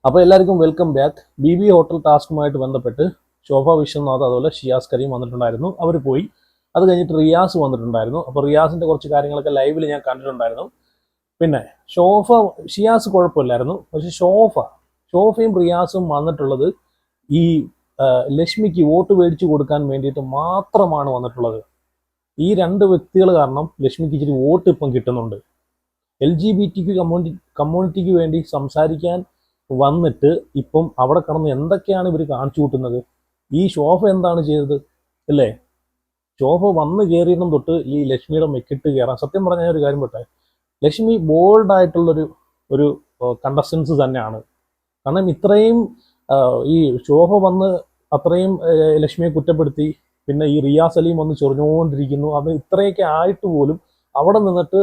അപ്പോൾ എല്ലാവർക്കും welcome back. BB hotel ടാസ്കുമായിട്ട് ബന്ധപ്പെട്ട് ശോഭ വിശ്വനാഥ് അതുപോലെ ഷിയാസ് കരീം വന്നിട്ടുണ്ടായിരുന്നു. അവർ പോയി. അത് കഴിഞ്ഞിട്ട് റിയാസ് വന്നിട്ടുണ്ടായിരുന്നു. അപ്പോൾ റിയാസിൻ്റെ കുറച്ച് കാര്യങ്ങളൊക്കെ ലൈവിൽ ഞാൻ കണ്ടിട്ടുണ്ടായിരുന്നു. പിന്നെ ഷിയാസ് കുഴപ്പമില്ലായിരുന്നു. പക്ഷെ ഷോഫയും റിയാസും വന്നിട്ടുള്ളത് ഈ ലക്ഷ്മിക്ക് വോട്ട് മേടിച്ചു കൊടുക്കാൻ വേണ്ടിയിട്ട് മാത്രമാണ് വന്നിട്ടുള്ളത്. ഈ രണ്ട് വ്യക്തികൾ കാരണം ലക്ഷ്മിക്ക് ഇച്ചിരി വോട്ട് ഇപ്പം കിട്ടുന്നുണ്ട്. LGBT കമ്മ്യൂണിറ്റിക്ക് വേണ്ടി സംസാരിക്കാൻ വന്നിട്ട് ഇപ്പം അവിടെ കടന്ന് എന്തൊക്കെയാണ് ഇവർ കാണിച്ചു കൂട്ടുന്നത്. ഈ ശോഭ എന്താണ് ചെയ്തത് അല്ലേ? ശോഭ വന്ന് കയറിയിടം തൊട്ട് ഈ ലക്ഷ്മിയുടെ മെക്കിട്ട് കയറാൻ സത്യം പറഞ്ഞ ഒരു കാര്യം പെട്ടെ, ലക്ഷ്മി ബോൾഡായിട്ടുള്ളൊരു കണ്ടസ്റ്റൻസ് തന്നെയാണ്. കാരണം ഇത്രയും ഈ ശോഭ വന്ന് അത്രയും ലക്ഷ്മിയെ കുറ്റപ്പെടുത്തി, പിന്നെ ഈ റിയാസ് അലിയും വന്ന് ചൊറിഞ്ഞുകൊണ്ടിരിക്കുന്നു. അത് ഇത്രയൊക്കെ ആയിട്ട് പോലും അവിടെ നിന്നിട്ട്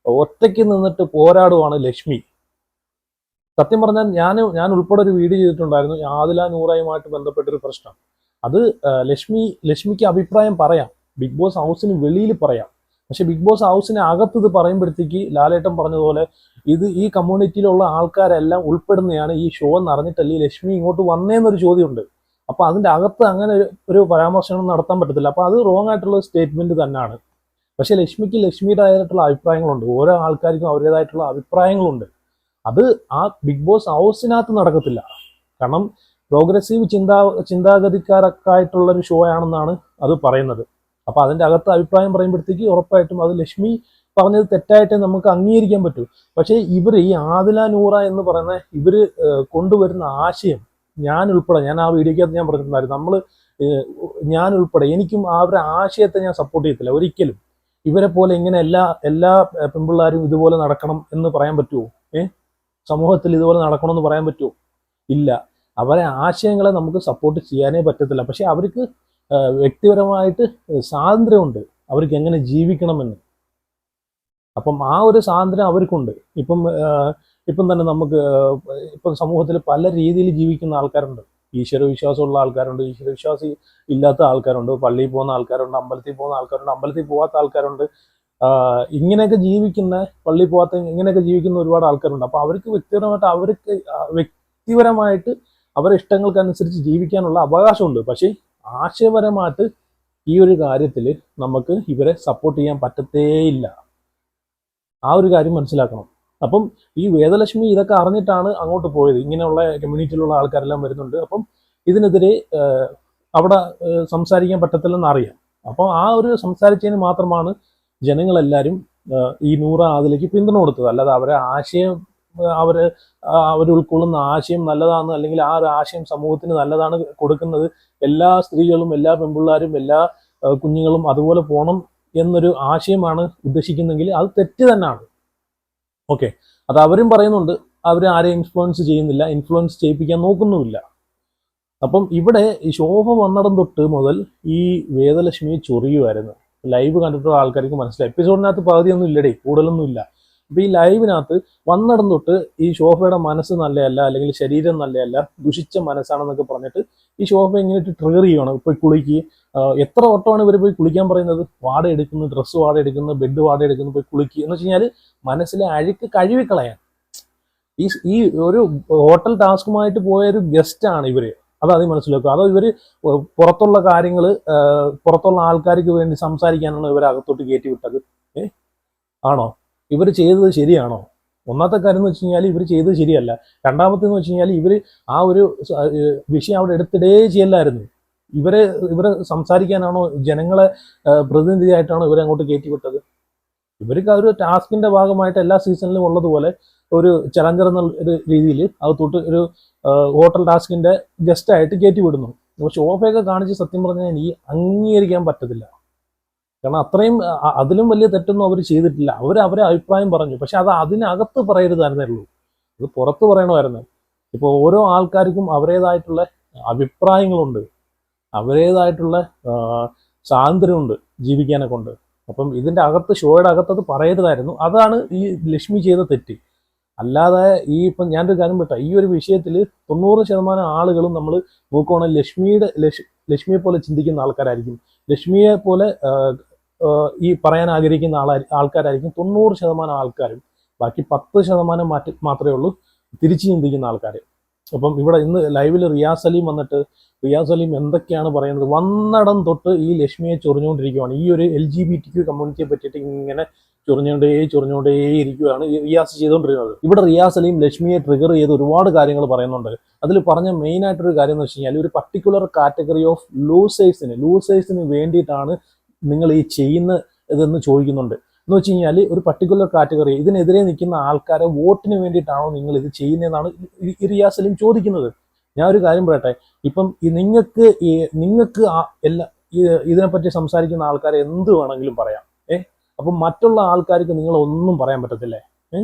ഒറ്റയ്ക്ക് നിന്നിട്ട് പോരാടുവാണ് ലക്ഷ്മി. സത്യം പറഞ്ഞാൽ ഞാൻ ഉൾപ്പെടെ ഒരു വീഡിയോ ചെയ്തിട്ടുണ്ടായിരുന്നു ആദില നൂറയുമായിട്ട് ബന്ധപ്പെട്ടൊരു പ്രശ്നം. അത് ലക്ഷ്മിക്ക് അഭിപ്രായം പറയാം, ബിഗ് ബോസ് ഹൗസിന് വെളിയിൽ പറയാം. പക്ഷെ ബിഗ് ബോസ് ഹൗസിന് അകത്ത് ഇത് പറയുമ്പോഴത്തേക്ക് ലാലേട്ടൻ പറഞ്ഞതുപോലെ ഈ കമ്മ്യൂണിറ്റിയിലുള്ള ആൾക്കാരെല്ലാം ഉൾപ്പെടുന്നതാണ് ഈ ഷോ എന്ന് അറിഞ്ഞിട്ടല്ലേ ലക്ഷ്മി ഇങ്ങോട്ട് വന്നേന്നൊരു ചോദ്യമുണ്ട്. അപ്പൊ അതിന്റെ അകത്ത് അങ്ങനെ ഒരു പരാമർശനം നടത്താൻ പറ്റത്തില്ല. അപ്പൊ അത് റോങ് ആയിട്ടുള്ള സ്റ്റേറ്റ്മെന്റ് തന്നെയാണ്. പക്ഷെ ലക്ഷ്മിക്ക് ലക്ഷ്മിയുടേതായിട്ടുള്ള അഭിപ്രായങ്ങളുണ്ട്, ഓരോ ആൾക്കാർക്കും അവരുടേതായിട്ടുള്ള അഭിപ്രായങ്ങളുണ്ട്. അത് ആ ബിഗ് ബോസ് ഹൗസിനകത്ത് നടക്കത്തില്ല. കാരണം പ്രോഗ്രസീവ് ചിന്താഗതിക്കാരൊക്കെ ആയിട്ടുള്ളൊരു ഷോ ആണെന്നാണ് അത് പറയുന്നത്. അപ്പൊ അതിന്റെ അകത്ത് അഭിപ്രായം പറയുമ്പോഴത്തേക്ക് ഉറപ്പായിട്ടും അത് ലക്ഷ്മി പറഞ്ഞത് തെറ്റായിട്ടേ നമുക്ക് അംഗീകരിക്കാൻ പറ്റൂ. പക്ഷേ ഈ ആദില നൂറ എന്ന് പറയുന്ന ഇവര് കൊണ്ടുവരുന്ന ആശയം ഞാൻ ആ വീഡിയോക്കകത്ത് ഞാൻ പറഞ്ഞിട്ടുണ്ടായിരുന്നു, ഞാൻ ഉൾപ്പെടെ എനിക്കും അവരുടെ ആശയത്തെ ഞാൻ സപ്പോർട്ട് ചെയ്യത്തില്ല ഒരിക്കലും. ഇവരെ പോലെ ഇങ്ങനെ എല്ലാ പെൺപിള്ളേരും ഇതുപോലെ നടക്കണം എന്ന് പറയാൻ പറ്റുമോ? സമൂഹത്തിൽ ഇതുപോലെ നടക്കണമെന്ന് പറയാൻ പറ്റുമോ? ഇല്ല. അവരെ ആശയങ്ങളെ നമുക്ക് സപ്പോർട്ട് ചെയ്യാനേ പറ്റത്തില്ല. പക്ഷെ അവർക്ക് വ്യക്തിപരമായിട്ട് സ്വാതന്ത്ര്യമുണ്ട്, അവർക്ക് എങ്ങനെ ജീവിക്കണമെന്ന്. അപ്പം ആ ഒരു സ്വാതന്ത്ര്യം അവർക്കുണ്ട്. ഇപ്പം തന്നെ നമുക്ക് ഇപ്പം സമൂഹത്തിൽ പല രീതിയിൽ ജീവിക്കുന്ന ആൾക്കാരുണ്ട്. ഈശ്വരവിശ്വാസമുള്ള ആൾക്കാരുണ്ട്, ഈശ്വരവിശ്വാസി ഇല്ലാത്ത ആൾക്കാരുണ്ട്, പള്ളിയിൽ പോകുന്ന ആൾക്കാരുണ്ട്, അമ്പലത്തിൽ പോകുന്ന ആൾക്കാരുണ്ട്, അമ്പലത്തിൽ പോകാത്ത ആൾക്കാരുണ്ട്. ഇങ്ങനെയൊക്കെ ജീവിക്കുന്ന, പള്ളിയിൽ പോകാത്ത ഇങ്ങനെയൊക്കെ ജീവിക്കുന്ന ഒരുപാട് ആൾക്കാരുണ്ട്. അപ്പൊ അവർക്ക് വ്യക്തിപരമായിട്ട് അവരുടെ ഇഷ്ടങ്ങൾക്കനുസരിച്ച് ജീവിക്കാനുള്ള അവകാശമുണ്ട്. പക്ഷേ ആശയപരമായിട്ട് ഈ ഒരു കാര്യത്തിൽ നമുക്ക് ഇവരെ സപ്പോർട്ട് ചെയ്യാൻ പറ്റത്തേയില്ല. ആ ഒരു കാര്യം മനസ്സിലാക്കണം. അപ്പം ഈ വേദലക്ഷ്മി ഇതൊക്കെ അറിഞ്ഞിട്ടാണ് അങ്ങോട്ട് പോയത്. ഇങ്ങനെയുള്ള കമ്മ്യൂണിറ്റിയിലുള്ള ആൾക്കാരെല്ലാം വരുന്നുണ്ട്, അപ്പം ഇതിനെതിരെ അവിടെ സംസാരിക്കാൻ പറ്റത്തില്ലെന്ന് അറിയാം. അപ്പം ആ ഒരു സംസാരിച്ചതിന് മാത്രമാണ് ജനങ്ങളെല്ലാവരും ഈ നൂറ അതിലേക്ക് പിന്തുണ കൊടുത്തത്. അല്ലാതെ അവർ ഉൾക്കൊള്ളുന്ന ആശയം നല്ലതാണ്, അല്ലെങ്കിൽ ആ ഒരു ആശയം സമൂഹത്തിന് നല്ലതാണ് കൊടുക്കുന്നത്, എല്ലാ സ്ത്രീകളും എല്ലാ പെൺപിള്ളേരും എല്ലാ കുഞ്ഞുങ്ങളും അതുപോലെ പോകണം എന്നൊരു ആശയമാണ് ഉദ്ദേശിക്കുന്നെങ്കിൽ അത് തെറ്റ് തന്നെയാണ്. ഓക്കെ, അത് അവരും പറയുന്നുണ്ട്, അവർ ആരെയും ഇൻഫ്ലുവൻസ് ചെയ്യുന്നില്ല, ഇൻഫ്ലുവൻസ് ചെയ്യിപ്പിക്കാൻ നോക്കുന്നുമില്ല. അപ്പം ഇവിടെ ഈ ശോഭ വന്നിടം തൊട്ട് മുതൽ ഈ വേദലക്ഷ്മിയെ ചൊറിയുമായിരുന്നു. ലൈവ് കണ്ടിട്ടുള്ള ആൾക്കാർക്ക് മനസ്സിലായി. എപ്പിസോഡിനകത്ത് പകുതിയൊന്നും ഇല്ലടേ, കൂടുതലൊന്നും ഇല്ല. അപ്പൊ ഈ ലൈവിനകത്ത് വന്നിടം തൊട്ട് ഈ ശോഭയുടെ മനസ്സ് നല്ലതല്ല, അല്ലെങ്കിൽ ശരീരം നല്ലതല്ല, ദുഷിച്ച മനസ്സാണെന്നൊക്കെ പറഞ്ഞിട്ട് ഈ ശോഭ ഇങ്ങനെ ട്രിഗർ ചെയ്യുവാണ്. പോയി കുളിക്കുക. എത്ര വട്ടമാണ് ഇവർ പോയി കുളിക്കാൻ പറയുന്നത്? വാട എടുക്കുന്നു, ഡ്രസ്സ് വാട എടുക്കുന്നു, ബെഡ് വാട എടുക്കുന്നു, പോയി കുളിക്കുക എന്ന് വെച്ച് കഴിഞ്ഞാൽ മനസ്സിലെ അഴുക്ക് കഴുകിക്കളയാൻ. ഈ ഒരു ഹോട്ടൽ ടാസ്കുമായിട്ട് പോയൊരു ഗസ്റ്റാണ് ഇവര്. അതാദ്യം മനസ്സിലാക്കുക. അതോ ഇവര് പുറത്തുള്ള കാര്യങ്ങൾ പുറത്തുള്ള ആൾക്കാർക്ക് വേണ്ടി സംസാരിക്കാനാണ് ഇവരെ അകത്തോട്ട് കയറ്റി വിട്ടത്? ആണോ? ഇവർ ചെയ്തത് ശരിയാണോ? ഒന്നാമത്തെ കാര്യം എന്ന് വെച്ച് കഴിഞ്ഞാൽ ഇവർ ചെയ്തത് ശരിയല്ല. രണ്ടാമത്തെന്ന് വെച്ച് കഴിഞ്ഞാൽ ഇവര് ആ ഒരു വിഷയം അവിടെ എടുത്തിടേ ചെയ്യല്ലായിരുന്നു. ഇവരെ സംസാരിക്കാനാണോ, ജനങ്ങളെ പ്രതിനിധിയായിട്ടാണോ ഇവരെ അങ്ങോട്ട് കയറ്റി വിട്ടത്? ഇവർക്ക് ആ ഒരു ടാസ്കിന്റെ ഭാഗമായിട്ട് എല്ലാ സീസണിലും ഉള്ളതുപോലെ ഒരു ചലഞ്ചർ എന്ന ഒരു രീതിയിൽ അകത്തോട്ട് ഒരു ഹോട്ടൽ ടാസ്കിന്റെ ഗസ്റ്റായിട്ട് കയറ്റി വിടുന്നു. അപ്പോൾ ശോഭയൊക്കെ കാണിച്ച് സത്യം പറഞ്ഞാൽ എനിക്ക് അംഗീകരിക്കാൻ പറ്റത്തില്ല. കാരണം അത്രയും അതിലും വലിയ തെറ്റൊന്നും അവർ ചെയ്തിട്ടില്ല. അവരെ അഭിപ്രായം പറഞ്ഞു, പക്ഷെ അത് അതിനകത്ത് പറയരുതായിരുന്നേ ഉള്ളൂ, അത് പുറത്ത് പറയണമായിരുന്നു. ഇപ്പോൾ ഓരോ ആൾക്കാർക്കും അവരുടേതായിട്ടുള്ള അഭിപ്രായങ്ങളുണ്ട്, അവരുടേതായിട്ടുള്ള സ്വാതന്ത്ര്യമുണ്ട് ജീവിക്കാനെ കൊണ്ട്. അപ്പം ഇതിന്റെ അകത്ത്, ഷോയുടെ അകത്ത് അത് പറയരുതായിരുന്നു. അതാണ് ഈ ലക്ഷ്മി ചെയ്ത തെറ്റ്. അല്ലാതെ ഇപ്പം ഞാനൊരു കാര്യം വിട്ട, ഈ ഒരു വിഷയത്തിൽ 90% ആളുകളും നമ്മൾ നോക്കുവാണെങ്കിൽ ലക്ഷ്മിയെ പോലെ ചിന്തിക്കുന്ന ആൾക്കാരായിരിക്കും. ലക്ഷ്മിയെ പോലെ ഈ പറയാൻ ആഗ്രഹിക്കുന്ന ആൾക്കാരായിരിക്കും 90% ആൾക്കാരും. ബാക്കി 10% മാത്രമേ ഉള്ളൂ തിരിച്ചു ചിന്തിക്കുന്ന ആൾക്കാർ. അപ്പം ഇവിടെ ഇന്ന് ലൈവിൽ റിയാസ് സലീം വന്നിട്ട് റിയാസ് സലീം എന്തൊക്കെയാണ് പറയുന്നത്, വന്നടം തൊട്ട് ഈ ലക്ഷ്മിയെ ചൊറിഞ്ഞുകൊണ്ടിരിക്കുകയാണ്. ഈ ഒരു LGBT കമ്മ്യൂണിറ്റിയെ പറ്റിയിട്ട് ഇങ്ങനെ ചൊറിഞ്ഞുകൊണ്ടേ ഇരിക്കുകയാണ് ഈ റിയാസ് ചെയ്തുകൊണ്ടിരുന്നത്. ഇവിടെ റിയാസ് സലീം ലക്ഷ്മിയെ ട്രിഗർ ചെയ്ത് ഒരുപാട് കാര്യങ്ങൾ പറയുന്നുണ്ട്. അതിൽ പറഞ്ഞ മെയിൻ ആയിട്ടൊരു കാര്യം എന്ന് വെച്ച് കഴിഞ്ഞാൽ ഒരു പർട്ടിക്കുലർ കാറ്റഗറി ഓഫ് ലൂസേഴ്സിന് വേണ്ടിയിട്ടാണ് നിങ്ങൾ ഈ ചെയ്യുന്ന ഇതെന്ന് ചോദിക്കുന്നുണ്ട്. എന്ന് വെച്ച് കഴിഞ്ഞാൽ ഒരു പർട്ടിക്കുലർ കാറ്റഗറി, ഇതിനെതിരെ നിൽക്കുന്ന ആൾക്കാരെ വോട്ടിന് വേണ്ടിയിട്ടാണോ നിങ്ങൾ ഇത് ചെയ്യുന്നതെന്നാണ് റിയാസ് സലീം ചോദിക്കുന്നത്. ഞാൻ ഒരു കാര്യം പറയട്ടെ, ഇപ്പം നിങ്ങൾക്ക് എല്ലാ ഇതിനെപ്പറ്റി സംസാരിക്കുന്ന ആൾക്കാരെ എന്ത് വേണമെങ്കിലും പറയാം. അപ്പം മറ്റുള്ള ആൾക്കാർക്ക് നിങ്ങൾ ഒന്നും പറയാൻ പറ്റത്തില്ലേ?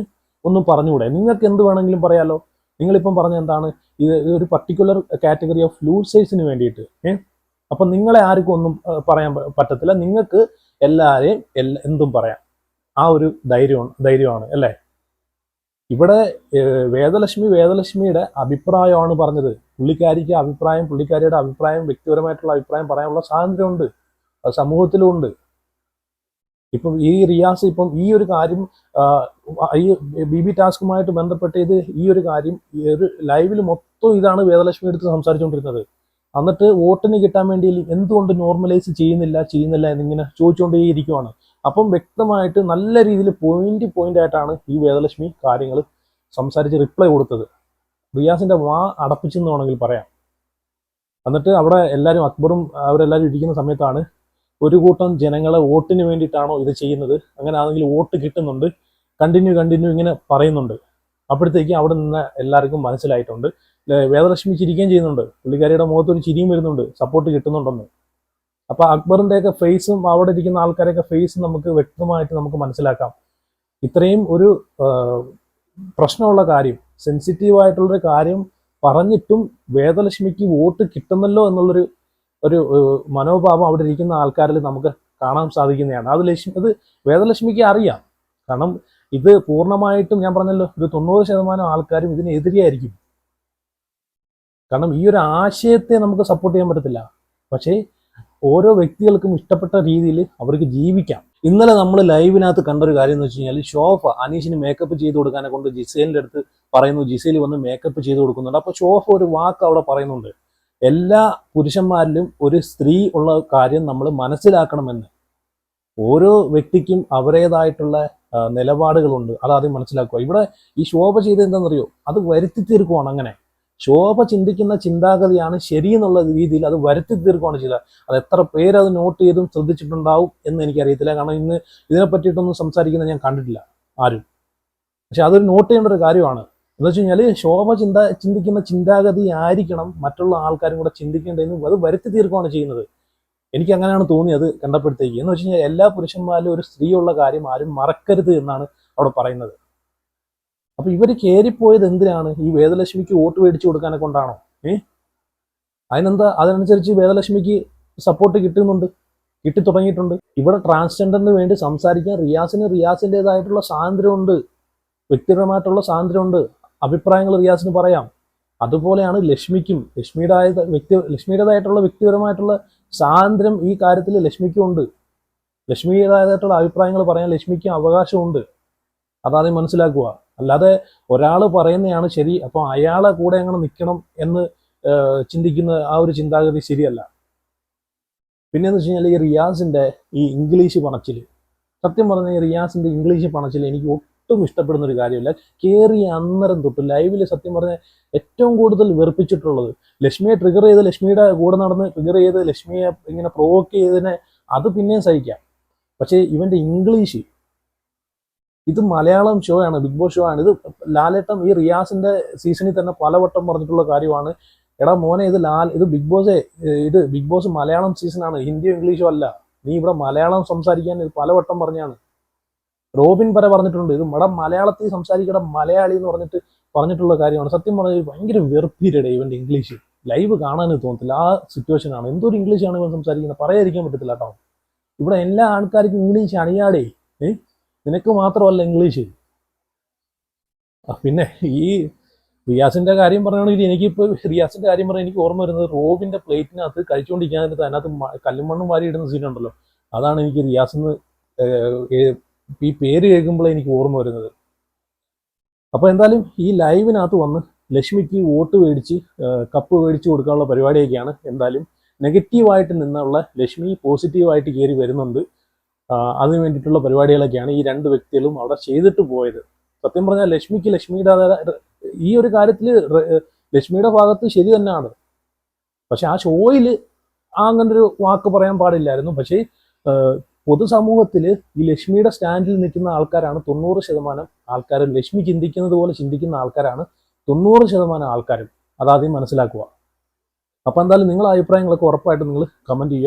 ഒന്നും പറഞ്ഞുകൂടെ? നിങ്ങൾക്ക് എന്ത് വേണമെങ്കിലും പറയാലോ. നിങ്ങളിപ്പം പറഞ്ഞ എന്താണ്, ഇത് ഒരു പർട്ടിക്കുലർ കാറ്റഗറി ഓഫ് ലൂസേഴ്സിന് വേണ്ടിയിട്ട്. അപ്പം നിങ്ങളെ ആർക്കും ഒന്നും പറയാൻ പറ്റത്തില്ല. നിങ്ങൾക്ക് എല്ലാവരെയും എന്തും പറയാം. ആ ഒരു ധൈര്യമാണ് അല്ലേ? ഇവിടെ വേദലക്ഷ്മിയുടെ അഭിപ്രായമാണ് പറഞ്ഞത്. പുള്ളിക്കാരിയുടെ അഭിപ്രായം, വ്യക്തിപരമായിട്ടുള്ള അഭിപ്രായം പറയാനുള്ള സ്വാതന്ത്ര്യമുണ്ട്, അത് സമൂഹത്തിലും ഉണ്ട്. ഇപ്പം ഈ റിയാസ് ഇപ്പം ഈ ഒരു കാര്യം ഈ BB ടാസ്കുമായിട്ട് ബന്ധപ്പെട്ട് ഈ ഒരു കാര്യം ഈ ഒരു ലൈവിൽ മൊത്തം ഇതാണ് വേദലക്ഷ്മി എടുത്ത് സംസാരിച്ചുകൊണ്ടിരുന്നത്. എന്നിട്ട് വോട്ടിന് കിട്ടാൻ വേണ്ടി എന്തുകൊണ്ട് നോർമലൈസ് ചെയ്യുന്നില്ല എന്നിങ്ങനെ ചോദിച്ചുകൊണ്ടേയിരിക്കുവാണ്. അപ്പം വ്യക്തമായിട്ട് നല്ല രീതിയിൽ പോയിന്റ് ആയിട്ടാണ് ഈ വേദലക്ഷ്മി കാര്യങ്ങൾ സംസാരിച്ച് റിപ്ലൈ കൊടുത്തത്. റിയാസിന്റെ വാ അടപ്പിച്ചെന്ന് വേണമെങ്കിൽ പറയാം. എന്നിട്ട് അവിടെ എല്ലാവരും അക്ബറും അവരെല്ലാവരും ഇരിക്കുന്ന സമയത്താണ് ഒരു കൂട്ടം ജനങ്ങളെ വോട്ടിന് വേണ്ടിയിട്ടാണോ ഇത് ചെയ്യുന്നത്, അങ്ങനെ ആണെങ്കിൽ വോട്ട് കിട്ടുന്നുണ്ട്, കണ്ടിന്യൂ ഇങ്ങനെ പറയുന്നുണ്ട്. അപ്പോഴത്തേക്കും അവിടെ നിന്ന് എല്ലാവർക്കും മനസ്സിലായിട്ടുണ്ട്. വേദലക്ഷ്മി ചിരിക്കുകയും ചെയ്യുന്നുണ്ട്, പുള്ളിക്കാരിയുടെ മുഖത്തൊരു ചിരിയും വരുന്നുണ്ട്, സപ്പോർട്ട് കിട്ടുന്നുണ്ടെന്ന്. അപ്പൊ അക്ബറിന്റെയൊക്കെ ഫേസും അവിടെ ഇരിക്കുന്ന ആൾക്കാരെയൊക്കെ ഫേസും നമുക്ക് വ്യക്തമായിട്ട് നമുക്ക് മനസ്സിലാക്കാം. ഇത്രയും ഒരു പ്രശ്നമുള്ള കാര്യം, സെൻസിറ്റീവായിട്ടുള്ളൊരു കാര്യം പറഞ്ഞിട്ടും വേദലക്ഷ്മിക്ക് വോട്ട് കിട്ടുന്നല്ലോ എന്നുള്ളൊരു മനോഭാവം അവിടെ ഇരിക്കുന്ന ആൾക്കാരിൽ നമുക്ക് കാണാൻ സാധിക്കുന്നതാണ്. അത് വേദലക്ഷ്മിക്ക് അറിയാം. കാരണം ഇത് പൂർണ്ണമായിട്ടും ഞാൻ പറഞ്ഞല്ലോ, ഒരു 90% ആൾക്കാരും ഇതിനെതിരെയായിരിക്കും. കാരണം ഈ ഒരു ആശയത്തെ നമുക്ക് സപ്പോർട്ട് ചെയ്യാൻ പറ്റത്തില്ല. പക്ഷേ ഓരോ വ്യക്തികൾക്കും ഇഷ്ടപ്പെട്ട രീതിയിൽ അവർക്ക് ജീവിക്കാം. ഇന്നലെ നമ്മൾ ലൈവിനകത്ത് കണ്ടൊരു കാര്യം എന്ന് വെച്ച് കഴിഞ്ഞാൽ, ഷോഫ അനീഷിന് മേക്കപ്പ് ചെയ്ത് കൊടുക്കാനെ കൊണ്ട് ജിസേലിൻ്റെ അടുത്ത് പറയുന്നു, ജിസേൽ വന്ന് മേക്കപ്പ് ചെയ്ത് കൊടുക്കുന്നുണ്ട്. അപ്പോൾ ഷോഫ ഒരു വാക്ക് അവിടെ പറയുന്നുണ്ട്, എല്ലാ പുരുഷന്മാരിലും ഒരു സ്ത്രീ ഉള്ള കാര്യം നമ്മൾ മനസ്സിലാക്കണമെന്ന്. ഓരോ വ്യക്തിക്കും അവരുടേതായിട്ടുള്ള നിലപാടുകളുണ്ട്, അതാദ്യം മനസ്സിലാക്കുക. ഇവിടെ ഈ ശോഭ ചെയ്ത് എന്താണെന്നറിയോ, അത് വരുത്തി തീർക്കുവാണ്. അങ്ങനെ ശോഭ ചിന്തിക്കുന്ന ചിന്താഗതിയാണ് ശരിയെന്നുള്ള രീതിയിൽ അത് വരുത്തി തീർക്കുകയാണ് ചെയ്തത്. അത് എത്ര പേരത് നോട്ട് ചെയ്തും ശ്രദ്ധിച്ചിട്ടുണ്ടാവും എന്ന് എനിക്കറിയത്തില്ല. കാരണം ഇന്ന് ഇതിനെ പറ്റിയിട്ടൊന്നും സംസാരിക്കുന്നത് ഞാൻ കണ്ടിട്ടില്ല ആരും. പക്ഷെ അതൊരു നോട്ട് ചെയ്യേണ്ട ഒരു കാര്യമാണ്. എന്ന് വെച്ച് കഴിഞ്ഞാൽ ശോഭ ചിന്തിക്കുന്ന ചിന്താഗതി ആയിരിക്കണം മറ്റുള്ള ആൾക്കാരും കൂടെ ചിന്തിക്കേണ്ടതെന്ന് അത് വരുത്തി തീർക്കുകയാണ് ചെയ്യുന്നത്. എനിക്ക് അങ്ങനെയാണ് തോന്നിയത് കണ്ടപ്പോഴത്തേക്ക്. എന്ന് വെച്ച് കഴിഞ്ഞാൽ എല്ലാ പുരുഷന്മാരിലും ഒരു സ്ത്രീ ഉള്ള കാര്യം ആരും മറക്കരുത് എന്നാണ് അവിടെ പറയുന്നത്. അപ്പൊ ഇവര് കയറിപ്പോയത് എന്തിനാണ്? ഈ വേദലക്ഷ്മിക്ക് വോട്ട് മേടിച്ചു കൊടുക്കാനെ കൊണ്ടാണോ? അതനുസരിച്ച് വേദലക്ഷ്മിക്ക് സപ്പോർട്ട് കിട്ടി തുടങ്ങിയിട്ടുണ്ട്. ഇവിടെ ട്രാൻസ്ജെൻഡറിന് വേണ്ടി സംസാരിക്കാൻ റിയാസിൻ്റെതായിട്ടുള്ള സ്വാതന്ത്ര്യമുണ്ട്, വ്യക്തിപരമായിട്ടുള്ള സ്വാതന്ത്ര്യമുണ്ട്. അഭിപ്രായങ്ങൾ റിയാസിന് പറയാം. അതുപോലെയാണ് ലക്ഷ്മിയുടേതായിട്ടുള്ള വ്യക്തിപരമായിട്ടുള്ള സ്വാതന്ത്ര്യം ഈ കാര്യത്തിൽ ലക്ഷ്മിക്കും ഉണ്ട്. ലക്ഷ്മിയുടേതായിട്ടുള്ള അഭിപ്രായങ്ങൾ പറയാൻ ലക്ഷ്മിക്ക് അവകാശമുണ്ട്. അതാദ്യം മനസ്സിലാക്കുക. അല്ലാതെ ഒരാൾ പറയുന്നതാണ് ശരി, അപ്പോൾ അയാളെ കൂടെ അങ്ങനെ നിൽക്കണം എന്ന് ചിന്തിക്കുന്ന ആ ഒരു ചിന്താഗതി ശരിയല്ല. പിന്നെന്ന് വെച്ച് കഴിഞ്ഞാൽ ഈ റിയാസിന്റെ ഈ ഇംഗ്ലീഷ് പണച്ചിൽ, സത്യം പറഞ്ഞ ഈ റിയാസിന്റെ ഇംഗ്ലീഷ് പണച്ചിൽ എനിക്ക് ഒട്ടും ഇഷ്ടപ്പെടുന്ന ഒരു കാര്യമില്ല. കയറിയ അന്നേരം തൊട്ട് ലൈവിൽ സത്യം പറഞ്ഞ ഏറ്റവും കൂടുതൽ വെറുപ്പിച്ചിട്ടുള്ളത് ലക്ഷ്മിയെ ട്രിഗർ ചെയ്ത്, ലക്ഷ്മിയുടെ കൂടെ നടന്ന് ട്രിഗർ ചെയ്ത് ലക്ഷ്മിയെ ഇങ്ങനെ പ്രൊവോക്ക് ചെയ്തതിനെ അത് പിന്നെയും സഹിക്കാം. പക്ഷേ ഇവന്റെ ഇംഗ്ലീഷ്, ഇത് മലയാളം ഷോ ആണ്, ബിഗ് ബോസ് ഷോ ആണ്. ഇത് ലാലേട്ടൻ ഈ റിയാസിന്റെ സീസണിൽ തന്നെ പലവട്ടം പറഞ്ഞിട്ടുള്ള കാര്യമാണ്. എടാ മോനെ, ഇത് ബിഗ് ബോസ് മലയാളം സീസണാണ്, ഹിന്ദിയോ ഇംഗ്ലീഷോ അല്ല. നീ ഇവിടെ മലയാളം സംസാരിക്കാൻ ഇത് പലവട്ടം പറഞ്ഞാണ്. റോബിൻ വരെ പറഞ്ഞിട്ടുണ്ട്, ഇത് ഇവിടെ മലയാളത്തിൽ സംസാരിക്കട മലയാളി എന്ന് പറഞ്ഞിട്ടുള്ള കാര്യമാണ്. സത്യം പറഞ്ഞാൽ ഭയങ്കര വെറുപ്പീരടെ ഇവന്റെ ഇംഗ്ലീഷ്. ലൈവ് കാണാനും തോന്നത്തില്ല, ആ സിറ്റുവേഷൻ ആണ്. എന്തൊരു ഇംഗ്ലീഷാണ് ഇവൻ സംസാരിക്കുന്നത്, പറയാതിരിക്കാൻ പറ്റത്തില്ല കേട്ടോ. ഇവിടെ എല്ലാ ആൾക്കാർക്കും ഇംഗ്ലീഷ് അണിയാടേ, നിനക്ക് മാത്രമല്ല ഇംഗ്ലീഷ്. പിന്നെ ഈ റിയാസിന്റെ കാര്യം പറയുകയാണെങ്കിൽ എനിക്ക് ഓർമ്മ വരുന്നത് റോബിന്റെ പ്ലേറ്റിനകത്ത് കഴിച്ചുകൊണ്ടിരിക്കാനായിട്ട് അതിനകത്ത് കല്ലും മണ്ണും വാരി ഇടുന്ന സീനുണ്ടല്ലോ, അതാണ് എനിക്ക് റിയാസിന്ന് ഈ പേര് കേൾക്കുമ്പോഴേ എനിക്ക് ഓർമ്മ വരുന്നത്. അപ്പോൾ എന്തായാലും ഈ ലൈവിനകത്ത് വന്ന് ലക്ഷ്മിക്ക് വോട്ട് മേടിച്ച് കപ്പ് മേടിച്ച് കൊടുക്കാനുള്ള പരിപാടിയൊക്കെയാണ്. എന്തായാലും നെഗറ്റീവായിട്ട് നിന്നുള്ള ലക്ഷ്മി പോസിറ്റീവായിട്ട് കയറി വരുന്നുണ്ട്. അതിന് വേണ്ടിയിട്ടുള്ള പരിപാടികളൊക്കെയാണ് ഈ രണ്ട് വ്യക്തികളും അവിടെ ചെയ്തിട്ട് പോയത്. സത്യം പറഞ്ഞാൽ ലക്ഷ്മിയുടെ ഈ ഒരു കാര്യത്തിൽ ലക്ഷ്മിയുടെ ഭാഗത്ത് ശരി തന്നെയാണ്. പക്ഷെ ആ ഷോയിൽ അങ്ങനൊരു വാക്ക് പറയാൻ പാടില്ലായിരുന്നു. പക്ഷേ പൊതുസമൂഹത്തിൽ ഈ ലക്ഷ്മിയുടെ സ്റ്റാൻഡിൽ നിൽക്കുന്ന ആൾക്കാരാണ് 90% ആൾക്കാരും. ലക്ഷ്മി ചിന്തിക്കുന്നത് പോലെ ചിന്തിക്കുന്ന ആൾക്കാരാണ് 90% ആൾക്കാരും. അതാദ്യം മനസ്സിലാക്കുക. അപ്പോൾ എന്തായാലും നിങ്ങളുടെ അഭിപ്രായങ്ങളൊക്കെ ഉറപ്പായിട്ടും നിങ്ങൾ കമൻറ്റ് ചെയ്യുക.